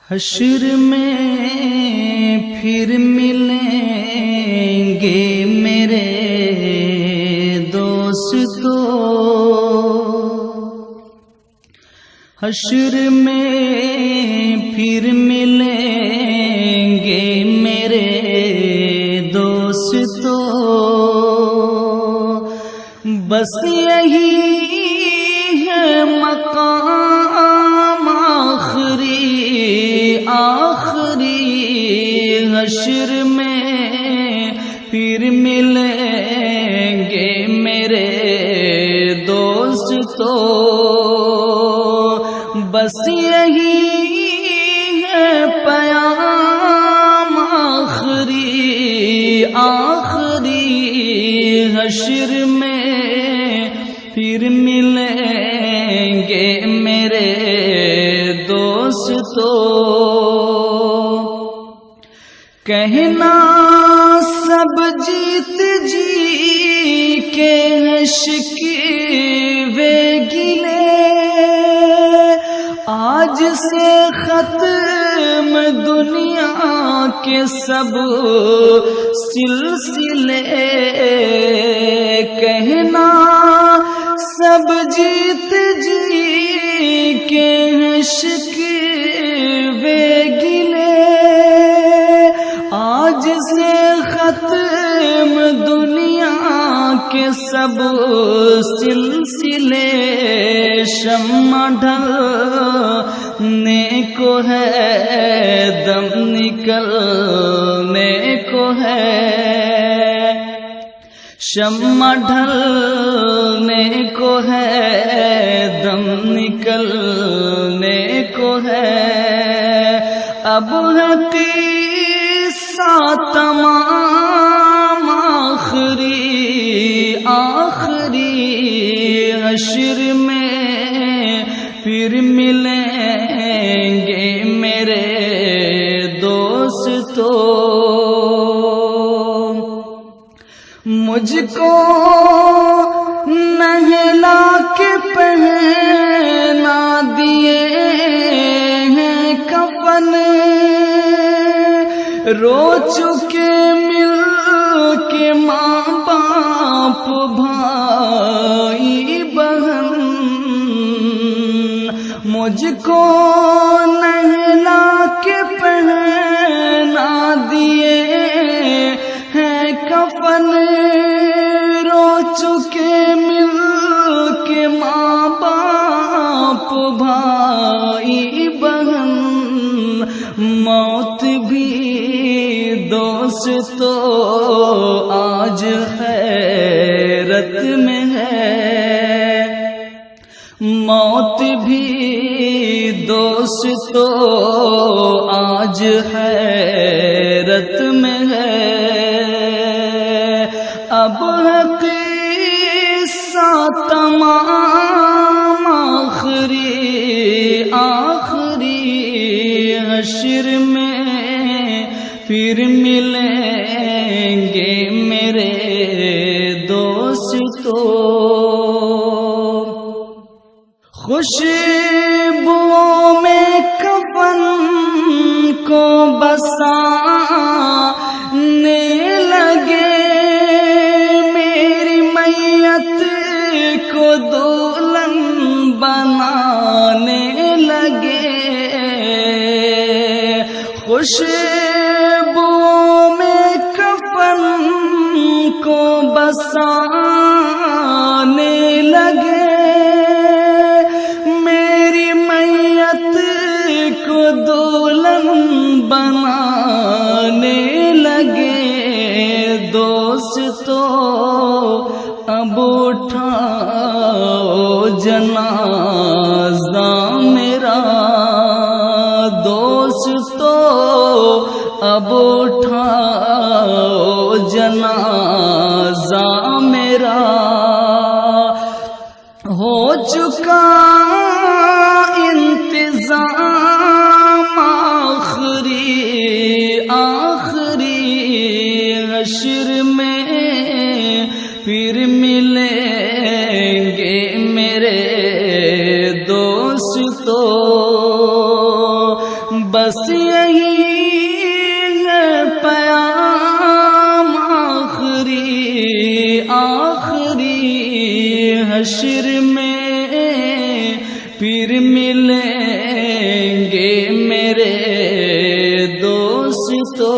حشر میں پھر ملیں گے میرے دوستو، حشر میں پھر ملیں گے میرے دوستو، بس یہی ہے مقام آخری، حشر میں پھر ملیں گے میرے دوستو، بس یہی ہے پیام آخری، حشر میں پھر ملیں گے میرے دوستو، کہنا سب جیت جی کے شکوے گلے، آج سے ختم دنیا کے سب سلسلے، کہنا سب جیت جی کے شکوے گلے، آج سے ختم دنیا کے سب سلسلے، شمع ڈھلنے کو ہے، دم نکلنے کو ہے، شمع ڈھلنے کو ہے، دم نکلنے کو ہے، اب ہے قصہ تمام آخری، حشر میں پھر ملیں گے میرے دوستو، مجھ کو نہلا کے پہنا دیے ہیں کفن، رو چکے مل کے ماں باپ بھائی بہن، مجھ کو نہلا کے پہنا دیے ہیں کفن، رو چکے مل کے ماں باپ بھائی بہن، موت بھی دوستو آج حیرت میں ہے، موت بھی دوستو آج حیرت میں ہے، اب ہے قصہ تمام آخری، حشر میں پھر ملیں گے میرے دوستو، خوشبوؤں میں کفن کو بسانے لگے، میری میت کو دلہن بنانے لگے، خوشبوؤں میں کفن کو بسانے لگے، میری میت کو دلہن بنانے لگے، دوستو اب اٹھاؤ جنازہ میرا، دوستو اب اٹھاؤ جنازہ میرا، ہو چکا انتظام آخری، حشر میں پھر ملیں گے میرے دوستو، بس حشر میں پھر ملیں گے میرے دوستو.